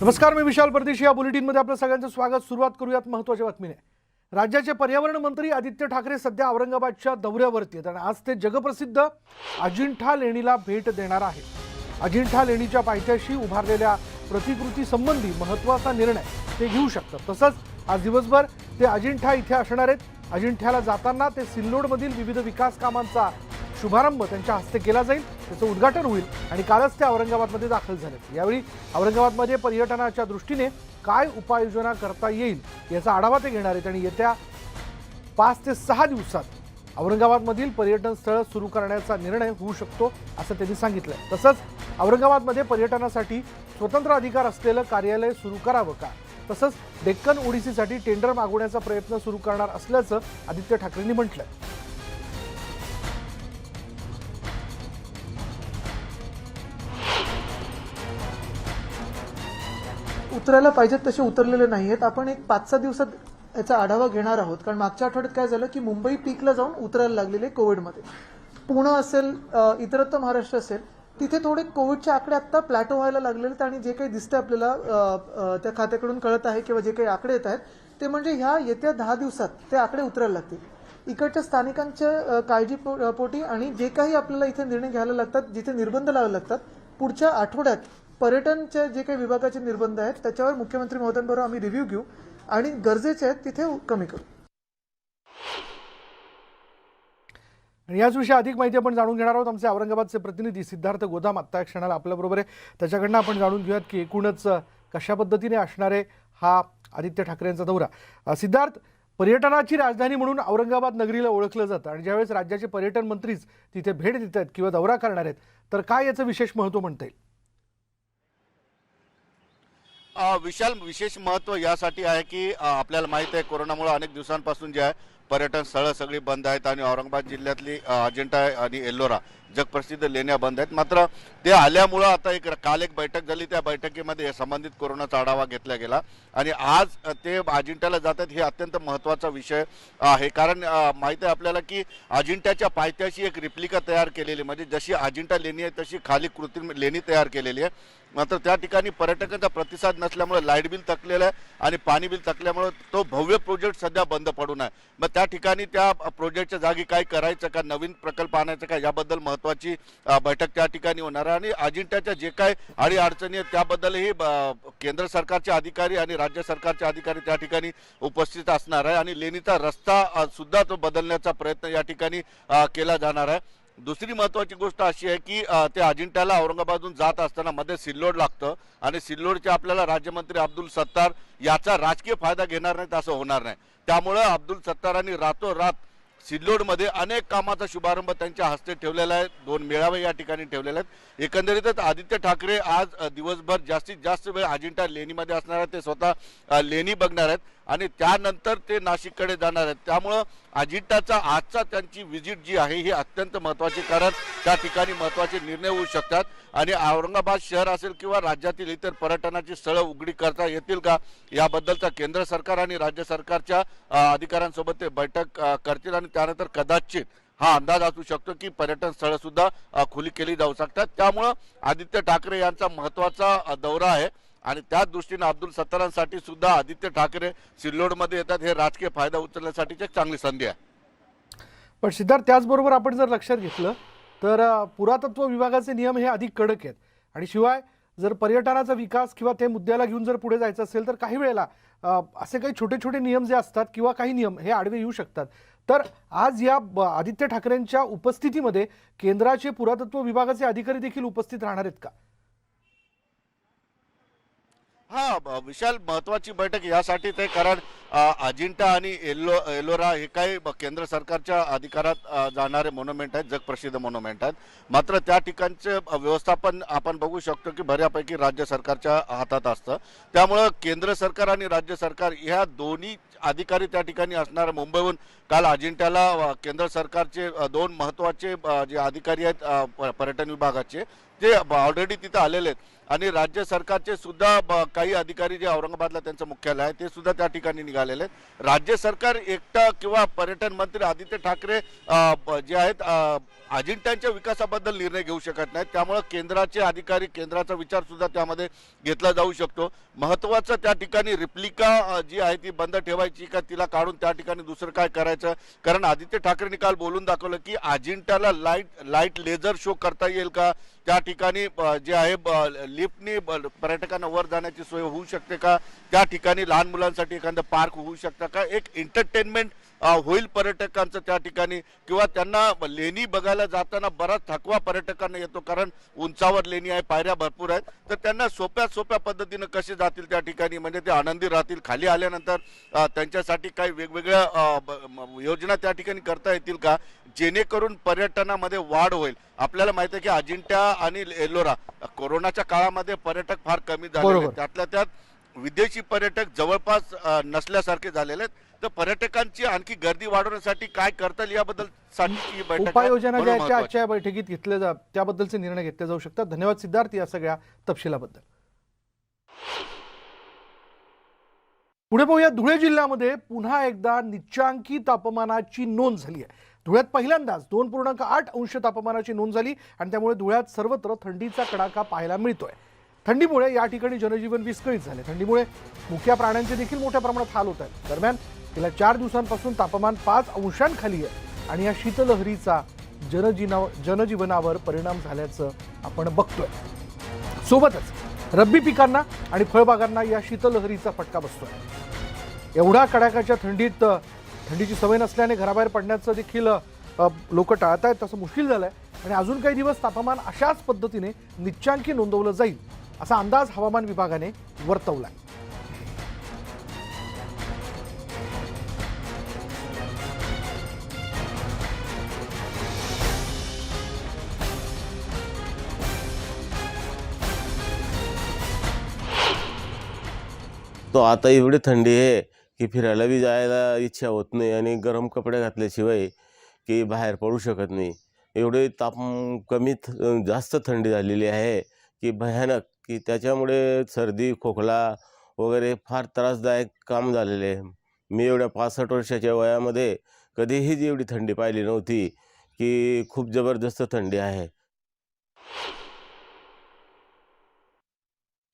नमस्कार, मी विशाल परदेशी. या बुलेटिनमध्ये आपलं सगळ्यांचं स्वागत. सुरुवात करूयात महत्त्वाच्या बातमीने. राज्याचे पर्यावरण मंत्री आदित्य ठाकरे सध्या औरंगाबादच्या दौऱ्यावरती आहेत आणि आज ते जगप्रसिद्ध अजिंठा लेणीला भेट देणार आहेत. अजिंठा लेणीच्या पायथ्याशी उभारलेल्या प्रतिकृती संबंधी महत्त्वाचा निर्णय ते घेऊ शकतात. तसंच आज दिवसभर ते अजिंठा इथे असणार आहेत. अजिंठ्याला जाताना ते सिल्लोडमधील विविध विकास कामांचा शुभारंभ त्यांच्या हस्ते केला जाईल. त्याचं उद्घाटन होईल आणि कालच ते औरंगाबादमध्ये दाखल झाले. यावेळी औरंगाबादमध्ये पर्यटनाच्या दृष्टीने काय उपाययोजना करता येईल याचा आढावा ते घेणार आहेत आणि येत्या 5 ते 6 दिवसात औरंगाबादमधील पर्यटन स्थळ सुरू करण्याचा निर्णय होऊ शकतो असं त्यांनी सांगितलंय. तसंच औरंगाबादमध्ये पर्यटनासाठी स्वतंत्र अधिकार असलेलं कार्यालय सुरू करावं का, तसंच डेक्कन ओडिसीसाठी टेंडर मागवण्याचा प्रयत्न सुरू करणार असल्याचं आदित्य ठाकरेंनी म्हटलंय. उतरायला पाहिजेत तसे उतरलेले नाहीयेत. आपण एक 5-6 दिवसात याचा आढावा घेणार आहोत. कारण मागच्या आठवड्यात काय झालं की मुंबई पीकला जाऊन उतरायला लागलेले कोविडमध्ये. पुणे असेल, इतरत्र महाराष्ट्र असेल, तिथे थोडे कोविडचे आकडे आता प्लॅटो व्हायला लागलेले आहेत आणि जे काही दिसतंय आपल्याला त्या खात्याकडून कळत आहे किंवा जे काही आकडे येत आहेत ते म्हणजे ह्या येत्या 10 दिवसात ते आकडे उतरायला लागतील. इकडच्या स्थानिकांच्या काळजीपोटी आणि जे काही आपल्याला इथे निर्णय घ्यायला लागतात, जिथे निर्बंध लावावे लागतात, पुढच्या आठवड्यात पर्यटनचे जे काही विभागाचे निर्बंध आहेत त्याच्यावर मुख्यमंत्री महोदयांबरोबर आम्ही रिव्ह्यू घेऊ आणि गरजेचे आहेत तिथे कमी करू. आणि याच विषयी अधिक माहिती आपण जाणून घेणार आहोत. आमचे औरंगाबादचे प्रतिनिधी सिद्धार्थ गोदाम आत्ता क्षणाला आपल्याबरोबर आहे. त्याच्याकडनं आपण जाणून घेऊयात की एकूणच कशा पद्धतीने असणार आहे हा आदित्य ठाकरेंचा दौरा. सिद्धार्थ, पर्यटनाची राजधानी म्हणून औरंगाबाद नगरीला ओळखलं जातं आणि ज्यावेळेस राज्याचे पर्यटन मंत्रीच तिथे भेट देत आहेत किंवा दौरा करणार आहेत तर काय याचं विशेष महत्त्व म्हणता येईल? विशाल, विशेष महत्त्व यासाठी आहे की आपल्याला माहिती आहे कोरोनामुळे अनेक दिवसांपासून जे आहे पर्यटन स्थळं सगळी बंद आहेत आणि औरंगाबाद जिल्ह्यातली अजिंठा आणि एल्लोरा जगप्रसिद्ध लेण्या बंद आहेत. मात्र ते आल्यामुळं आता काल एक बैठक झाली. त्या बैठकीमध्ये संबंधित कोरोनाचा आढावा घेतला गेला आणि आज ते अजिंठ्याला जातात. हे अत्यंत महत्त्वाचा विषय आहे. कारण माहिती आहे आपल्याला की अजिंठ्याच्या पायथ्याशी एक रिप्लिका तयार केलेली, म्हणजे जशी अजिंठा लेणी आहे तशी खाली कृत्रिम लेणी तयार केलेली आहे. मात्र त्या ठिकाणी पर्यटकांचा प्रतिसाद नसल्यामुळे लाईट बिल थकलेलं आहे आणि पाणी बिल थकल्यामुळे तो भव्य प्रोजेक्ट सध्या बंद पडून आहे. मग त्या ठिकाणी त्या प्रोजेक्टच्या जागी काय करायचं का, नवीन प्रकल्प आणायचं का, याबद्दल महत्त्वाची बैठक त्या ठिकाणी होणार आहे. आणि अजिंठ्याच्या जे काय अडीअडचणी आहेत त्याबद्दलही केंद्र सरकारचे अधिकारी आणि राज्य सरकारचे अधिकारी त्या ठिकाणी उपस्थित असणार आहे आणि लेणीचा रस्ता सुद्धा तो बदलण्याचा प्रयत्न या ठिकाणी केला जाणार आहे. दुसरी महत्त्वाची गोष्ट अशी आहे की ते अजिंठ्याला औरंगाबादहून जात असताना मध्ये सिल्लोड लागतं आणि सिल्लोडचे आपल्याला राज्यमंत्री अब्दुल सत्तार याचा राजकीय फायदा घेणार नाहीत असं होणार नाही. त्यामुळं अब्दुल सत्तारांनी रातोरात सिल्लोडमध्ये अनेक कामाचा शुभारंभ त्यांच्या हस्ते ठेवलेला आहे. 2 मेळावे या ठिकाणी ठेवलेले आहेत. एकंदरीतच आदित्य ठाकरे आज दिवसभर जास्तीत जास्त वेळ अजिंठा लेणीमध्ये असणार आहेत. ते स्वतः लेणी बघणार आहेत आणि त्यानंतर ते नाशिककडे जाणार आहेत. त्यामुळं अजिंठाचा आजचा त्यांची व्हिजिट जी आहे ही अत्यंत महत्त्वाची, कारण त्या ठिकाणी महत्त्वाचे निर्णय होऊ शकतात आणि औरंगाबाद शहर असेल किंवा राज्यातील इतर पर्यटनाची स्थळं उघडी करता येतील का याबद्दलचा केंद्र सरकार आणि राज्य सरकारच्या अधिकाऱ्यांसोबत ते बैठक करतील आणि त्यानंतर कदाचित हा अंदाज असू शकतो की पर्यटन स्थळं सुद्धा खुली केली जाऊ शकतात. त्यामुळं आदित्य ठाकरे यांचा महत्त्वाचा दौरा आहे आणि त्याच दृष्टीने अब्दुल सत्तारांसाठी सुद्धा आदित्य ठाकरे सिल्लोडमध्ये येतात. हे राजकीय फायदा उचलण्यासाठीची एक चांगली संधी आहे. पण सिद्धार्थ, त्याचबरोबर आपण जर लक्षात घेतलं तर पुरातत्व विभागाचे नियम हे अधिक कडक आहेत आणि शिवाय जर पर्यटनाचा विकास किंवा ते मुद्द्याला घेऊन जर पुढे जायचं असेल तर काही वेळेला असे काही छोटे छोटे नियम जे असतात किंवा काही नियम हे आडवे येऊ शकतात. तर आज या आदित्य ठाकरेंच्या उपस्थितीमध्ये केंद्राचे पुरातत्व विभागाचे अधिकारी देखील उपस्थित राहणार आहेत का? विशाल, महत्वाची बैठक यासाठी ते, कारण अजिंठा आणि एल्लोरा हे काही केंद्र सरकारच्या अधिकारात जाणारे मोन्युमेंट आहेत, जगप्रसिद्ध मोन्युमेंट आहेत. मात्र त्या ठिकाणचे व्यवस्थापन आपण बघू शकतो की बऱ्यापैकी राज्य सरकारच्या हातात असतं. त्यामुळं केंद्र सरकार आणि राज्य सरकार ह्या दोन्ही अधिकारी त्या ठिकाणी असणार. मुंबईहून काल अजिंठ्याला केंद्र सरकारचे 2 महत्त्वाचे जे अधिकारी आहेत पर्यटन विभागाचे ते ऑलरेडी तिथे आलेले आहेत आणि राज्य सरकारचे सुद्धा काही अधिकारी जे औरंगाबादला त्यांचं मुख्यालय आहे ते सुद्धा त्या ठिकाणी निघालेले आहेत. राज्य सरकार एकटा किंवा पर्यटन मंत्री आदित्य ठाकरे जे आहेत अजिंठ्याच्या विकासाबद्दल निर्णय घेऊ शकत नाहीत. त्यामुळे केंद्राचे अधिकारी केंद्राचा विचार सुद्धा त्यामध्ये घेतला जाऊ शकतो. महत्त्वाचं त्या ठिकाणी रिप्लिका जी आहे ती बंद ठेवायची का तिला काढून त्या ठिकाणी दुसरं काय करायचं, कारण आदित्य ठाकरेंनी काल बोलून दाखवलं की अजिंठ्याला लाईट लेझर शो करता येईल का, त्या ठिकाणी जे आहे लिफ्टनी पर्यटकांना वर जाण्याची सोय होऊ शकते का, त्या ठिकाणी लहान मुलांसाठी एखादं पार्क होऊ शकतं का, एक एंटरटेनमेंट होईल पर्यटकांचं त्या ठिकाणी, किंवा त्यांना लेणी बघायला जाताना बराच थकवा पर्यटकांना येतो कारण उंचावर लेणी आहे, पायऱ्या भरपूर आहेत, तर त्यांना सोप्या पद्धतीनं कसे जातील त्या ठिकाणी, म्हणजे ते आनंदी राहतील. खाली आल्यानंतर त्यांच्यासाठी काही वेगवेगळ्या योजना त्या ठिकाणी करता येतील का, जेणेकरून पर्यटनामध्ये वाढ होईल. आपल्याला माहिती आहे की अजिंठा आणि एल्लोरा कोरोनाच्या काळामध्ये पर्यटक फार कमी झाले, त्यातल्या त्यात विदेशी पर्यटक जवळपास नसल्यासारखे झालेले आहेत. तर पर्यटकांची आणखी गर्दी वाढवण्यासाठी काय करता येईल याबद्दल साठी बैठक उपाययोजना ज्या आहेत त्या आजच्या बैठकीत घेतल्या त्याबद्दलचे निर्णय घेतले जाऊ शकतात. धन्यवाद सिद्धार्थ या सगळ्या तपशिलाबद्दल. पुढे पाहूया, धुळे जिल्ह्यामध्ये पुन्हा एकदा निच्चांकी तापमानाची नोंद झाली आहे. धुळ्यात पहिल्यांदाच 2.8 अंश तापमानाची नोंद झाली आणि त्यामुळे धुळ्यात सर्वत्र थंडीचा कडाका पाहायला मिळतोय. थंडीमुळे या ठिकाणी जनजीवन विस्कळीत झाले. थंडीमुळे मुक्या प्राण्यांचे देखील मोठ्या प्रमाणात हाल होत आहेत. दरम्यान गेल्या 4 दिवसांपासून तापमान 5 अंशांखाली आहे आणि या शीतलहरीचा जनजीवनावर परिणाम झाल्याचं आपण बघतोय. सोबतच रब्बी पिकांना आणि फळबागांना या शीतलहरीचा फटका बसतोय. एवढा कडाक्याच्या थंडीची सवय नसल्याने घराबाहेर पडण्याचं देखील लोक टाळत आहेत. तसं मुश्किल झालंय आणि अजून काही दिवस तापमान अशाच पद्धतीने निच्चांकी नोंदवलं जाईल असा अंदाज हवामान विभागाने वर्तवलाय. तो आता एवढी थंडी आहे की फिरायला बी जायला इच्छा होत नाही आणि गरम कपडे घातल्याशिवाय की बाहेर पडू शकत नाही. एवढे जास्त थंडी झालेली आहे की भयानक, की त्याच्यामुळे सर्दी खोकला वगैरे फार त्रासदायक काम झालेले आहे. मी एवढ्या 65 वर्षाच्या वयामध्ये कधीही एवढी थंडी पाहिली नव्हती, की खूप जबरदस्त थंडी आहे.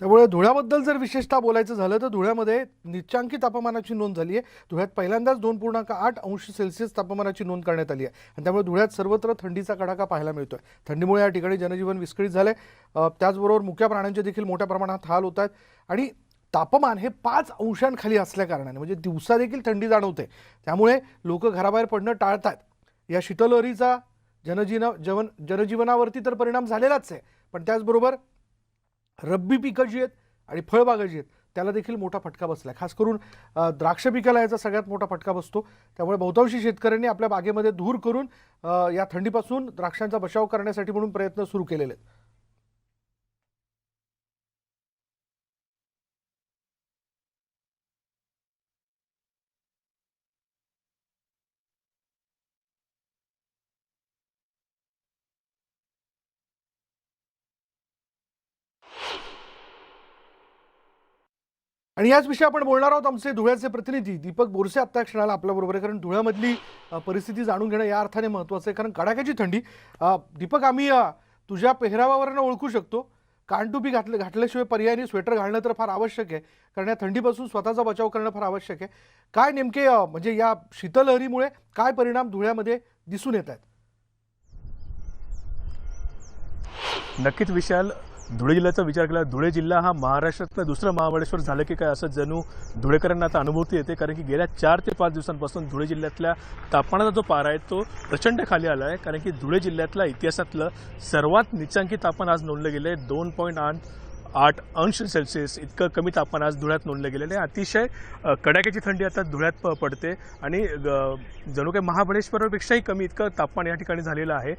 त्यामुळे धुळ्याबद्दल जर विशेषतः बोलायचं झालं तर धुळ्यामध्ये निच्चांकी तापमानाची नोंद झाली आहे. धुळ्यात पहिल्यांदाच 2.8 अंश सेल्सिअस तापमानाची नोंद करण्यात आली आहे आणि त्यामुळे धुळ्यात सर्वत्र थंडीचा कडाका पाहायला मिळतोय. थंडीमुळे या ठिकाणी जनजीवन विस्कळीत झालंय. त्याचबरोबर मुक्या प्राण्यांचे देखील मोठ्या प्रमाणात हाल होत आहेत आणि तापमान हे 5 अंशांखाली असल्या कारणाने म्हणजे दिवसा देखील थंडी जाणवते. त्यामुळे लोक घराबाहेर पडणं टाळतात. या शीतलहरीचा जनजीवनावरती तर परिणाम झालेलाच आहे, पण त्याचबरोबर रब्बी पिकं जी आहेत आणि फळबागा जी आहेत त्याला देखील मोठा फटका बसला आहे. खास करून द्राक्ष पिकाला याचा सगळ्यात मोठा फटका बसतो. त्यामुळे बहुतांशी शेतकऱ्यांनी आपल्या बागेमध्ये धूर करून या थंडीपासून द्राक्षांचा बचाव करण्यासाठी म्हणून प्रयत्न सुरू केलेले आहेत. आणि याच विषयी आपण बोलणार आहोत. आमचे धुळ्याचे प्रतिनिधी दीपक बोरसे आत्ता क्षणाला आपल्याबरोबर आहे, कारण धुळ्यामधली परिस्थिती जाणून घेणं या अर्थाने महत्त्वाचं आहे, कारण कडाक्याची थंडी. दीपक, आम्ही तुझ्या पेहरावावरनं ओळखू शकतो. कानटुपी घातल्याशिवाय पर्यायी स्वेटर घालणं तर फार आवश्यक आहे, कारण या थंडीपासून स्वतःचा बचाव करणं फार आवश्यक आहे. काय नेमके म्हणजे या शीतलहरीमुळे काय परिणाम धुळ्यामध्ये दिसून येत आहेत? नक्कीच विशाल, धुळे जिल्ह्याचा विचार केला, धुळे जिल्हा हा महाराष्ट्रातलं दुसरं महाबळेश्वर झालं की काय असं जणू धुळेकरांना आता अनुभूती येते. कारण की गेल्या 4 ते 5 दिवसांपासून धुळे जिल्ह्यातल्या तापमानाचा जो पारा आहे तो प्रचंड खाली आला आहे. कारण की धुळे जिल्ह्यातल्या इतिहासातलं सर्वात निचांकी तापमान आज नोंदलं गेलं आहे. 2.8 8 अंश सेल्सिअस इतकं कमी तापमान आज धुळ्यात नोंदलं गेलेलं आहे. अतिशय कडाक्याची थंडी आता धुळ्यात पडते आणि जणू काही महाबळेश्वरपेक्षाही कमी इतकं तापमान या ठिकाणी झालेलं आहे.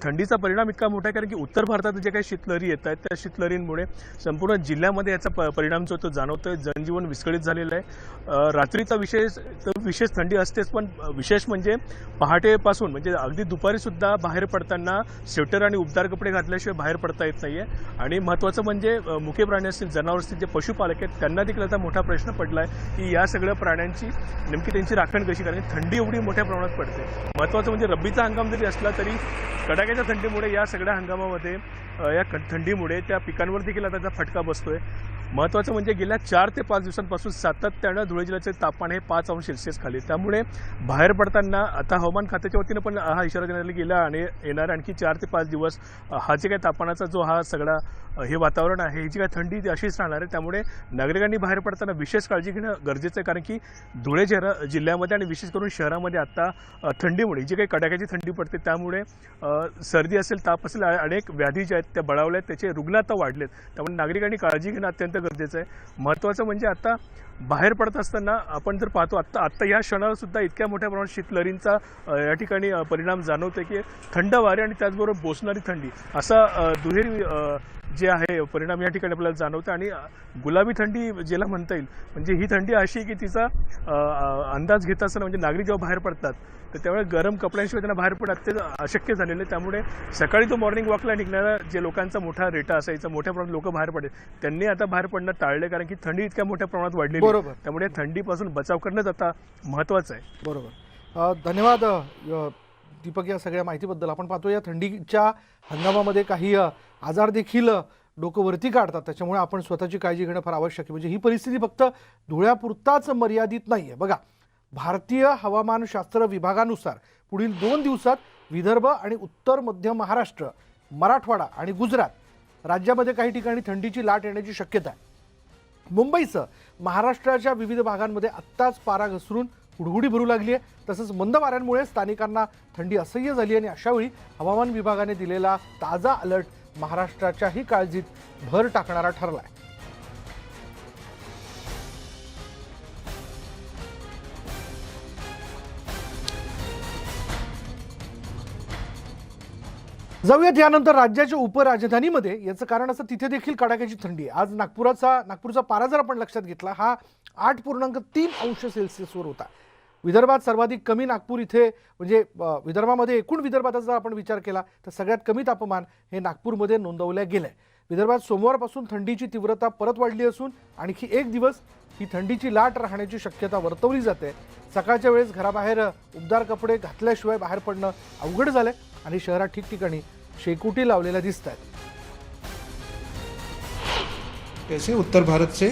थंडीचा परिणाम इतका मोठा आहे कारण की उत्तर भारतात जे काही शीतलहरी येत आहेत त्या शीतलहरींमुळे संपूर्ण जिल्ह्यामध्ये याचा परिणाम जो तो जाणवतोय. जनजीवन विस्कळीत झालेलं आहे. रात्रीचा विशेष थंडी असतेच, पण विशेष म्हणजे पहाटेपासून म्हणजे अगदी दुपारी सुद्धा बाहेर पडताना स्वेटर आणि उबदार कपडे घातल्याशिवाय बाहेर पडता येत नाहीये. आणि महत्त्वाचं म्हणजे मुके प्राणी असतील, जनावर असतील, जे पशुपालक आहेत त्यांना देखील आता मोठा प्रश्न पडला आहे की या सगळ्या प्राण्यांची नेमकी त्यांची राखण कशी, कारण थंडी एवढी मोठ्या प्रमाणात पडते. महत्त्वाचं म्हणजे रब्बीचा हंगाम जरी असला तरी कडाक्याच्या थंडीमुळे या सगळ्या हंगामामध्ये या थंडीमुळे त्या पिकांवर देखील आता त्याचा फटका बसतोय. महत्त्वाचं म्हणजे गेल्या 4 ते 5 दिवसांपासून सातत्यानं धुळे जिल्ह्याचे तापमान हे 5 अंश सेल्सिअस खाली. त्यामुळे बाहेर पडताना आता हवामान खात्याच्या वतीनं पण हा इशारा देण्यात गेला आणि येणारे आणखी 4 ते 5 दिवस हा जे काही तापमानाचा जो हा सगळा हे वातावरण आहे, ही जी काही थंडी ती अशीच राहणार आहे. त्यामुळे नागरिकांनी बाहेर पडताना विशेष काळजी घेणं गरजेचं आहे, कारण की धुळे जिल्ह्यामध्ये आणि विशेष करून शहरामध्ये आता थंडीमुळे जी काही कडाक्याची थंडी पडते त्यामुळे सर्दी असेल, ताप असेल, अनेक व्याधी ज्या आहेत त्या बळावल्या आहेत, त्याचे रुग्ण आता वाढलेत. त्यामुळे नागरिकांनी काळजी घेणं अत्यंत गरजेचं आहे. महत्त्वाचं म्हणजे आता बाहेर पडत असताना आपण जर पाहतो आत्ता या क्षणाला सुद्धा इतक्या मोठ्या प्रमाणात शीतलहरींचा या ठिकाणी परिणाम जाणवतोय की थंड वारे आणि त्याचबरोबर बोचणारी थंडी असा दुहेरी जे आहे परिणाम या ठिकाणी आपल्याला जाणवतं. आणि गुलाबी थंडी ज्याला म्हणता येईल, म्हणजे ही थंडी अशी की तिचा अंदाज घेत असताना म्हणजे नागरिक जेव्हा बाहेर पडतात तर त्यावेळेस गरम कपड्यांशिवाय त्यांना बाहेर पडणं अत्यंत अशक्य झालेलं आहे. त्यामुळे सकाळी तो मॉर्निंग वॉकला निघणारा जे लोकांचा मोठा रेटा असायचा, मोठ्या प्रमाणात लोक बाहेर पडले, त्यांनी आता बाहेर पडणं टाळले, कारण की थंडी इतक्या मोठ्या प्रमाणात वाढलेली आहे. बरोबर. त्यामुळे थंडीपासून बचाव करणंच आता महत्त्वाचं आहे. बरोबर. धन्यवाद दीपक या सगळ्या माहितीबद्दल. आपण पाहतो या थंडीच्या हंगामामध्ये काही आजार देखील डोकं वरती काढतात, त्याच्यामुळे आपण स्वतःची काळजी घेणं फार आवश्यक आहे. म्हणजे ही परिस्थिती फक्त धुळ्यापुरताच मर्यादित नाही आहे. बघा, भारतीय हवामानशास्त्र विभागानुसार पुढील 2 दिवसात विदर्भ आणि उत्तर मध्य महाराष्ट्र, मराठवाडा आणि गुजरात राज्यामध्ये काही ठिकाणी थंडीची लाट येण्याची शक्यता आहे. मुंबईसह महाराष्ट्राच्या विविध भागांमध्ये आत्ताच पारा घसरून हुडहुडी भरू लागली आहे. तसंच मंद वाऱ्यांमुळे स्थानिकांना थंडी असह्य झाली आणि अशावेळी हवामान विभागाने दिलेला ताजा अलर्ट महाराष्ट्राच्याही काळजीत भर टाकणारा ठरला आहे. जाऊयात यानंतर राज्याच्या उपराजधानीमध्ये. याचं कारण असं तिथे देखील कडाक्याची थंडी आहे. आज नागपूरचा पारा जर आपण लक्षात घेतला हा 8.3 अंश सेल्सिअसवर होता. विदर्भात सर्वाधिक कमी नागपूर इथे, म्हणजे विदर्भामध्ये एकूण विदर्भाचा जर आपण विचार केला तर सगळ्यात कमी तापमान हे नागपूरमध्ये नोंदवलं गेलंय. विदर्भात सोमवारपासून थंडीची तीव्रता परत वाढली असून आणखी 1 दिवस ही थंडीची लाट राहण्याची शक्यता वर्तवली जाते. सकाळच्या वेळेस घराबाहेर उबदार कपडे घातल्याशिवाय बाहेर पडणं अवघड झालंय आणि शहरात ठिकठिकाणी शेकोटी लावलेल्या दिसत आहेत. ऐसे उत्तर भारत से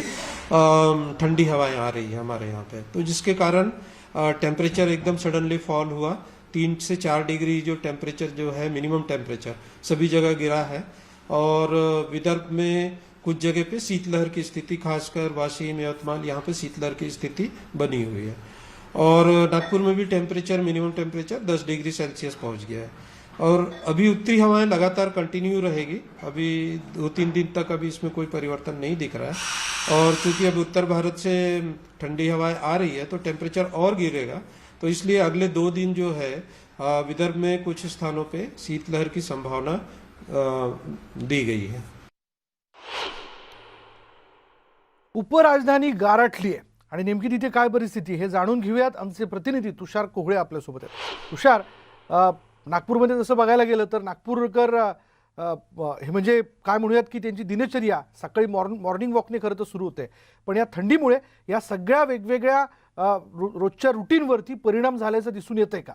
ठंडी हवाएं आ रही है हमारे यहाँ पे, तो जिसके कारण टेम्परेचर एकदम सडनली फॉल हुआ. 3 से 4 डिग्री जो टेम्परेचर जो है मिनिमम टेम्परेचर सभी जगह गिरा है. और विदर्भ में कुछ जगह पे शीतलहर की स्थिति, खासकर वाशिम, यवतमाल, यहाँ पे शीतलहर की स्थिति बनी हुई है. और नागपुर में भी temperature minimum temperature 10 degree Celsius पहुंच गया है. और अभी उत्तरी हवाएं लगातार कंटिन्यू रहेगी. अभी 2-3 दिन तक अभी इसमें कोई परिवर्तन नहीं दिख रहा है. और क्योंकि अब उत्तर भारत से ठंडी हवाएं आ रही है तो टेम्परेचर और गिरेगा, तो इसलिए अगले 2 दिन जो है विदर्भ में कुछ स्थानों पे शीतलहर की संभावना दी गई है. उपराजधानी गारठली आहे आणि नेमकी तिथे काय परिस्थिती हे जाणून घेऊयात. आमचे प्रतिनिधी तुषार कोहळे आपल्यासोबत आहेत. तुषार, नागपूरमध्ये जसं बघायला गेलं तर नागपूरकर हे म्हणजे काय म्हणूयात की त्यांची दिनचर्या सकाळी मॉर्निंग वॉकने खरं तर सुरू होते, पण या थंडीमुळे या सगळ्या वेगवेगळ्या रोजच्या रुटीनवरती परिणाम झाल्याचं दिसून येतंय का?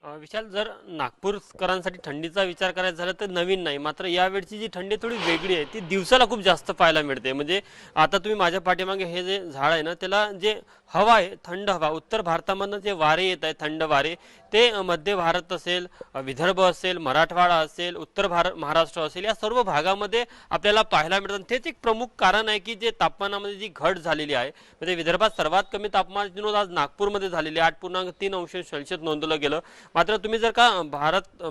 विशाल, जर नागपूरकरांसाठी थंडीचा विचार करायचा झाला तर नवीन नाही, मात्र यावेळची जी थंडी थोडी वेगळी आहे. ती दिवसाला खूप जास्त पाहायला मिळते. म्हणजे आता तुम्ही माझ्या पाठीमागे हे जे झाड आहे ना, त्याला जे हवा आहे, थंड हवा, उत्तर भारतामधनं जे वारे येत आहेत, थंड वारे, ते मध्य भारत असेल, विदर्भ असेल, मराठवाडा असेल, उत्तर महाराष्ट्र असेल, या सर्व भागामध्ये आपल्याला पाहायला मिळतात. तेच एक प्रमुख कारण आहे की जे तापमानामध्ये जी घट झालेली आहे, म्हणजे विदर्भात सर्वात कमी तापमान नोंद आज नागपूरमध्ये झालेली आहे, 8.3 अंश सेल्सिअस नोंदवलं गेलं. मात्र तुम्ही जर का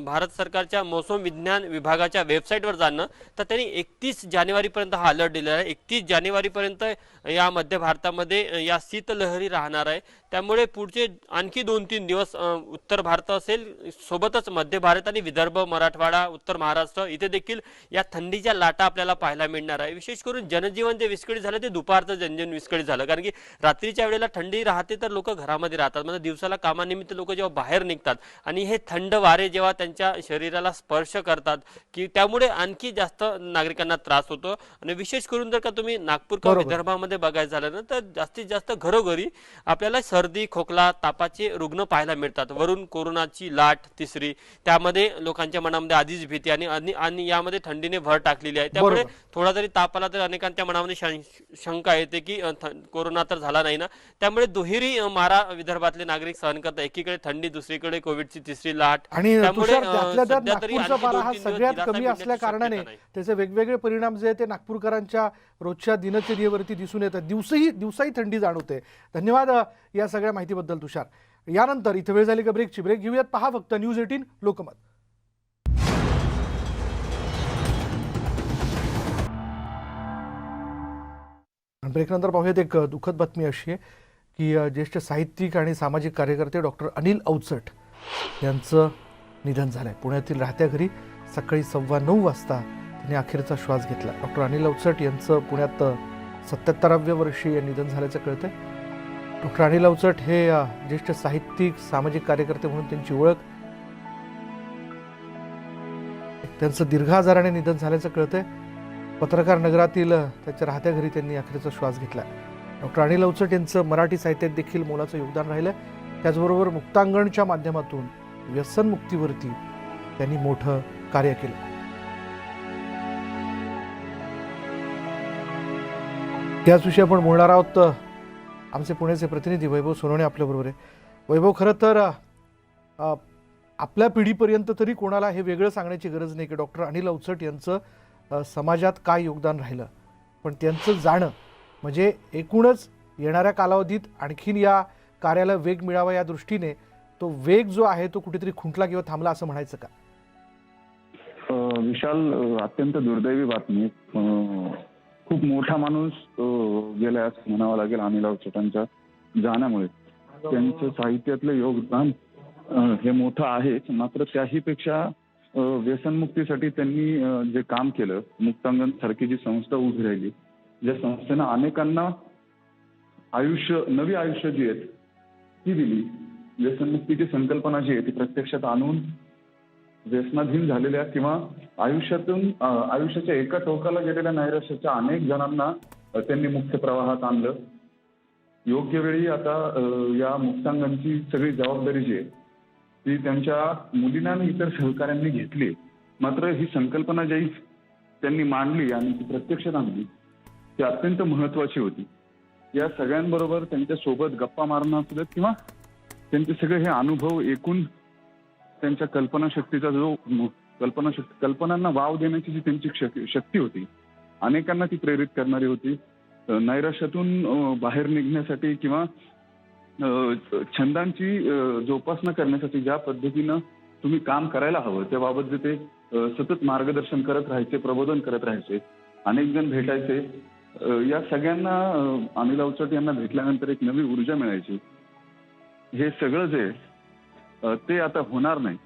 भारत सरकारच्या मौसम विज्ञान विभागाच्या वेबसाईटवर जाणं तर त्यांनी 31 जानेवारीपर्यंत हा अलर्ट दिलेला आहे. 31 जानेवारीपर्यंत या मध्य भारतामध्ये या शीतलहरी राहणार आहे. त्यामुळे पुढचे आणखी 2-3 दिवस उत्तर भारत असेल, सोबतच मध्य भारत आणि विदर्भ, मराठवाडा, उत्तर महाराष्ट्र इथे देखील या थंडीच्या लाटा आपल्याला पाहायला मिळणार आहे. विशेष करून जनजीवन जे विस्कळीत झालं ते दुपारचं जनजीवन विस्कळीत झालं, कारण की रात्रीच्या वेळेला थंडी राहते तर लोक घरामध्ये राहतात, म्हणजे दिवसाला कामानिमित्त लोक जेव्हा बाहेर निघतात आणि हे थंड वारे जेव्हा त्यांच्या शरीराला स्पर्श करतात की त्यामुळे आणखी जास्त नागरिकांना त्रास होतो. आणि विशेष करून जर का तुम्ही नागपूर किंवा बरोबर. विदर्भामध्ये बघायचं झालं ना तर जास्तीत जास्त घरोघरी आपल्याला सर्दी, खोकला, तापाचे रुग्ण पाहायला मिळतात. वरून कोरोनाची लाट तिसरी, त्यामध्ये लोकांच्या मनामध्ये आधीच भीती आणि यामध्ये थंडीने भर टाकलेली आहे. त्यामुळे बरोबर. थोडा जरी ताप आला तर अनेकांच्या मनामध्ये शंका येते की कोरोना तर झाला नाही ना. त्यामुळे दुहेरी मारा विदर्भातले नागरिक सहन करतात. एकीकडे थंडी, दुसरीकडे कोविडची तिसरी लाट. आणि त्यामुळे तुषार, त्यातल्या त्यात सध्या तरी नागपूरचा आणखी पारा हा 2-3 दिवस सगळ्यात दिलासा कमी मिळण्याची असल्या कारणाने शक्यता नाही. त्याचे वेगवेगळे परिणाम जे आहे ते नागपूरकरांच्या रोजच्या दिनचर्येवरती दिसून येतात. दिवसाही थंडी जाणवते. धन्यवाद या सगळ्या माहितीबद्दल तुषार. यानंतर इथे वेळ झाली का ब्रेकची. ब्रेक घेऊयात. पहा फक्त न्यूज 18 लोकमत. ब्रेकनंतर पाहूयात एक दुःखद बातमी अशी आहे की ज्येष्ठ साहित्यिक आणि सामाजिक कार्यकर्ते डॉक्टर अनिल अवचट यांचं निधन झालं आहे. पुण्यातील राहत्या घरी सकाळी 9:15 वाजता त्यांनी अखेरचा श्वास घेतला. डॉक्टर अनिल अवचट यांचं पुण्यात 77व्या वर्षी निधन झाल्याचं कळतंय. डॉक्टर अनिल अवचट हे ज्येष्ठ साहित्यिक, सामाजिक कार्यकर्ते म्हणून त्यांची ओळख. त्यांचं दीर्घ आजाराने निधन झाल्याचं कळतंय. पत्रकार नगरातील त्याच्या राहत्या घरी त्यांनी अखेरचा श्वास घेतला. डॉक्टर अनिल अवचट यांचं मराठी साहित्यात देखील मोलाचं योगदान राहिलं. त्याचबरोबर मुक्तांगणच्या माध्यमातून व्यसनमुक्तीवरती त्यांनी मोठं कार्य केलं. त्याच विषयी आपण बोलणार आहोत. आमचे पुण्याचे प्रतिनिधी वैभव सोनवणे आपल्याबरोबर आहे. वैभव, खरं तर आपल्या पिढीपर्यंत तरी कोणाला हे वेगळं सांगण्याची गरज नाही की डॉक्टर अनिल अवचट यांचं समाजात काय योगदान राहिलं, पण त्यांचं जाणं म्हणजे एकूणच येणाऱ्या कालावधीत आणखीन या कार्याला वेग मिळावा या दृष्टीने तो वेग जो आहे तो कुठेतरी खुंटला किंवा थांबला असं म्हणायचं का? विशाल, अत्यंत दुर्दैवी बातमी. खूप मोठा माणूस गेलाय असं म्हणावं लागेल अनिल अवचटांच्या जाण्यामुळे. त्यांचं साहित्यातलं योगदान हे मोठं आहेच, मात्र त्याही पेक्षा व्यसनमुक्तीसाठी त्यांनी जे काम केलं, मुक्तांगण सारखी जी संस्था उभी राहिली, ज्या संस्थेनं अनेकांना नवी आयुष्य जी आहेत ती दिली. व्यसनमुक्तीची संकल्पना जी आहे ती प्रत्यक्षात आणून व्यसनाधीन झालेल्या किंवा आयुष्याच्या एका टोकाला गेलेल्या नैराश्याच्या अनेक जणांना त्यांनी मुक्त प्रवाहात आणलं. योग्य वेळी आता या मुक्तांगणची सगळी जबाबदारी जी आहे ती त्यांच्या मुलींना आणि इतर सहकाऱ्यांनी घेतली. मात्र ही संकल्पना जी त्यांनी मांडली आणि ती प्रत्यक्षात आणली ती अत्यंत महत्वाची होती. या सगळ्यांबरोबर त्यांच्या सोबत गप्पा मारणं असू देत किंवा त्यांचे सगळे हे अनुभव एकूण त्यांच्या कल्पनाशक्तीचा जो कल्पनांना वाव देण्याची जी त्यांची शक्ती होती, अनेकांना ती प्रेरित करणारी होती. नैराश्यातून बाहेर निघण्यासाठी किंवा छंदांची जोपासना करण्यासाठी ज्या पद्धतीनं तुम्ही काम करायला हवं त्याबाबत जे ते सतत मार्गदर्शन करत राहायचे, प्रबोधन करत राहायचे, अनेक जण भेटायचे. या सगळ्यांना अनिल अवचट यांना भेटल्यानंतर एक नवी ऊर्जा मिळायची. हे सगळं जे ते आता होणार नाही.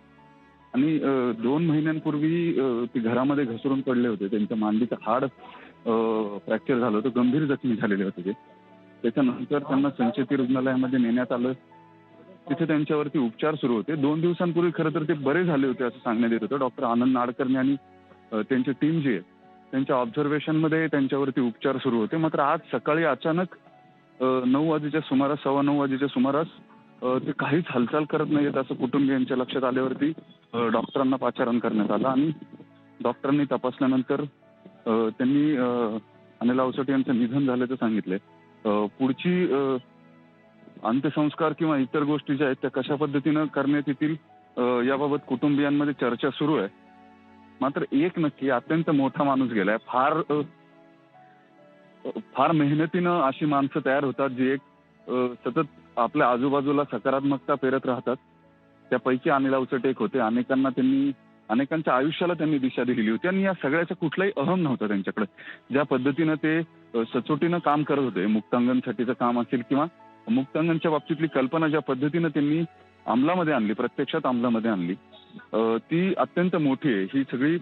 आणि 2 महिन्यांपूर्वी ते घरामध्ये घसरून पडले होते. त्यांच्या मांडीचं हाड फ्रॅक्चर झालं होतं, गंभीर जखमी झालेले होते ते. त्याच्यानंतर त्यांना संचेती रुग्णालयामध्ये नेण्यात आलं. तिथे त्यांच्यावरती उपचार सुरू होते. 2 दिवसांपूर्वी खरं तर ते बरे झाले होते असं सांगण्यात येत होतं. डॉक्टर आनंद नाडकर्णी आणि त्यांची टीम जी आहे त्यांच्या ऑब्झर्वेशनमध्ये त्यांच्यावरती उपचार सुरू होते. मात्र आज सकाळी अचानक 9 वाजेच्या सुमारास, 9:15 वाजेच्या सुमारास ते काहीच हालचाल करत नाहीत असं कुटुंबियांच्या लक्षात आल्यावरती डॉक्टरांना पाचारण करण्यात आलं आणि डॉक्टरांनी तपासल्यानंतर त्यांनी अनिल अवचट यांचं निधन झाल्याचं सांगितलंय. पुढची अंत्यसंस्कार किंवा इतर गोष्टी ज्या आहेत त्या कशा पद्धतीनं करण्यात येतील याबाबत कुटुंबियांमध्ये चर्चा सुरू आहे. मात्र एक नक्की, अत्यंत मोठा माणूस गेलाय. फार मेहनतीनं अशी माणसं तयार होतात जी एक सतत आपल्या आजूबाजूला सकारात्मकता पेरत राहतात. त्यापैकी अनिल अवचट एक होते. अनेकांच्या आयुष्याला त्यांनी दिशा दिलेली होती आणि या सगळ्याचा कुठलाही अहम नव्हता त्यांच्याकडे. ज्या पद्धतीनं ते सचोटीनं काम करत होते, मुक्तांगणसाठीचं काम असेल किंवा मुक्तांगणच्या बाबतीतली कल्पना ज्या पद्धतीनं त्यांनी अंमलामध्ये आणली, प्रत्यक्षात अंमलामध्ये आणली, ती अत्यंत मोठी आहे. ही सगळी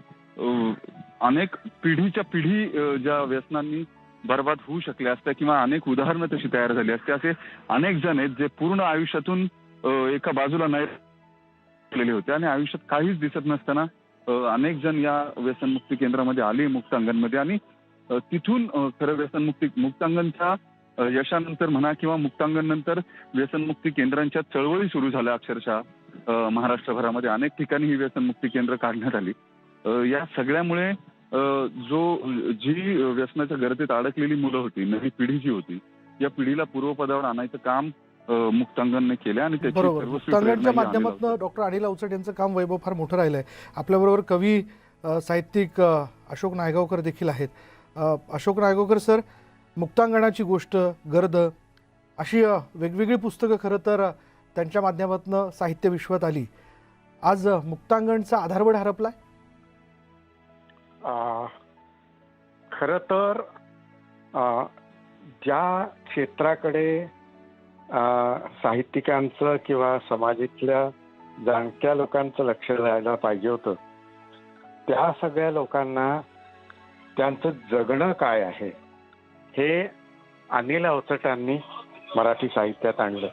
अनेक पिढीच्या पिढी ज्या व्यसनांनी बर्बाद होऊ शकल्या असत्या किंवा अनेक उदाहरणं तशी तयार झाली असते, असे अनेक जण आहेत जे पूर्ण आयुष्यातून एका बाजूला नाही होते आणि आयुष्यात काहीच दिसत नसताना अनेक जण या व्यसनमुक्ती केंद्रामध्ये आले, मुक्तांगणमध्ये, आणि तिथून खरं मुक्तांगणच्या यशानंतर म्हणा किंवा मुक्तांगण नंतर व्यसनमुक्ती केंद्रांच्या चळवळी सुरू झाल्या. अक्षरशः महाराष्ट्रभरामध्ये अनेक ठिकाणी ही व्यसनमुक्ती केंद्र काढण्यात आली. या सगळ्यामुळे जी व्यसनाच्या गर्दीत अडकलेली मुलं होती, नवी पिढी जी होती, या पिढीला पूर्वपदावर आणायचं काम मुक्तांगणने केलं आणि त्याची बरोबर. सर्वस्वी मुक्तांगणच्या प्रेरणा ही अनिल माध्यमातून डॉक्टर अनिल अवचट यांचं काम वैभव फार मोठं राहिलं आहे. आपल्याबरोबर कवी साहित्यिक अशोक नायगावकर देखील आहेत. अशोक नायगावकर सर, मुक्तांगणाची गोष्ट, गर्द अशी वेगवेगळी पुस्तकं खरं तर त्यांच्या माध्यमातून साहित्य विश्वात आली. आज मुक्तांगणचा आधारवड हरपलाय. खरं तर ज्या क्षेत्राकडे साहित्यिकांचं किंवा समाजातल्या जाणत्या लोकांचं लक्ष द्यायला पाहिजे होतं, त्या सगळ्या लोकांना त्यांचं जगणं काय आहे हे अनिल अवचटांनी मराठी साहित्यात आणलं.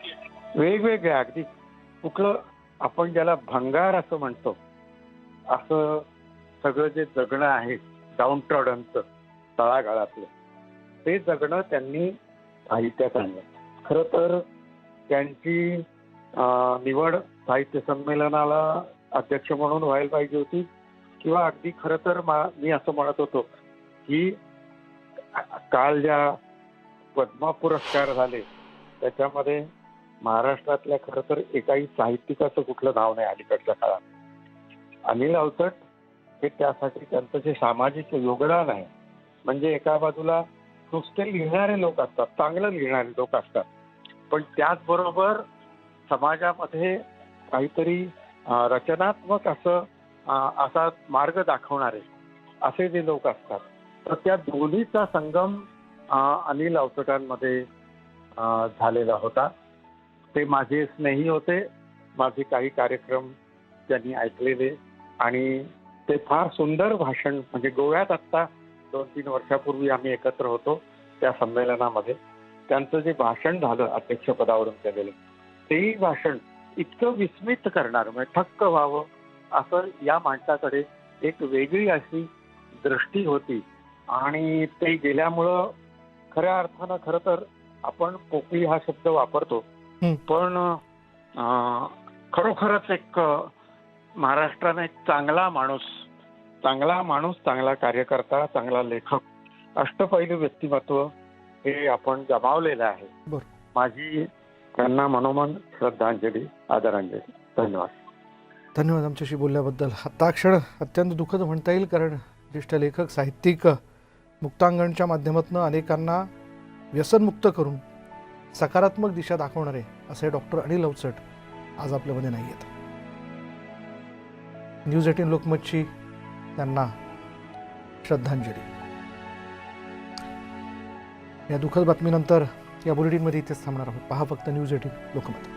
वेगवेगळ्या, अगदी कुठलं आपण ज्याला भंगार असं म्हणतो, असं सगळं जे जगणं आहे डाऊन ट्रॉडनचं, तळागाळातलं, ते जगणं त्यांनी साहित्यात आणलं. खरं तर त्यांची निवड साहित्य संमेलनाला अध्यक्ष म्हणून व्हायला पाहिजे होती, किंवा अगदी खरं तर मी असं म्हणत होतो की काल ज्या पद्म पुरस्कार झाले त्याच्यामध्ये महाराष्ट्रातल्या खरं तर एकाही साहित्यिकाचं कुठलं नाव नाही अलीकडच्या काळात. अनिल अवचट हे त्यासाठी त्यांचं जे सामाजिक योगदान आहे, म्हणजे एका बाजूला नुसते लिहिणारे लोक असतात, चांगलं लिहिणारे लोक असतात, पण त्याचबरोबर समाजामध्ये काहीतरी रचनात्मक असा मार्ग दाखवणारे असे जे लोक असतात, तर त्या दोन्हीचा संगम अनिल अवचटांमध्ये झालेला होता. ते माझे स्नेही होते. माझे काही कार्यक्रम त्यांनी ऐकलेले आणि ते फार सुंदर भाषण, म्हणजे गोव्यात आत्ता 2-3 वर्षापूर्वी आम्ही एकत्र होतो त्या संमेलनामध्ये. त्यांचं जे भाषण झालं अध्यक्षपदावरून केलेलं, तेही भाषण इतकं विस्मित करणार, म्हणजे ठक्क व्हावं असं या माणसाकडे एक वेगळी अशी दृष्टी होती. आणि ते गेल्यामुळं खऱ्या अर्थानं खरं तर आपण पोकळी हा शब्द वापरतो, पण खरोखरच एक महाराष्ट्राने एक चांगला माणूस, चांगला कार्यकर्ता, चांगला लेखक, अष्टपैलू व्यक्तिमत्व हे आपण गमावलेलं आहे. माझी त्यांना मनोमन श्रद्धांजली, आदरांजली. धन्यवाद. आमच्याशी बोलल्याबद्दल. आता क्षण अत्यंत दुःखद म्हणता येईल, कारण ज्येष्ठ लेखक, साहित्यिक, मुक्तांगणच्या माध्यमातून अनेकांना व्यसनमुक्त करून सकारात्मक दिशा दाखवणारे असे डॉक्टर अनिल अवचट आज आपल्यामध्ये नाही आहेत. न्यूज 18 लोकमतची त्यांना श्रद्धांजली. या दुःखद बातमीनंतर या बुलेटिनमध्ये इथेच थांबणार आहोत. पहा फक्त न्यूज 18 लोकमत.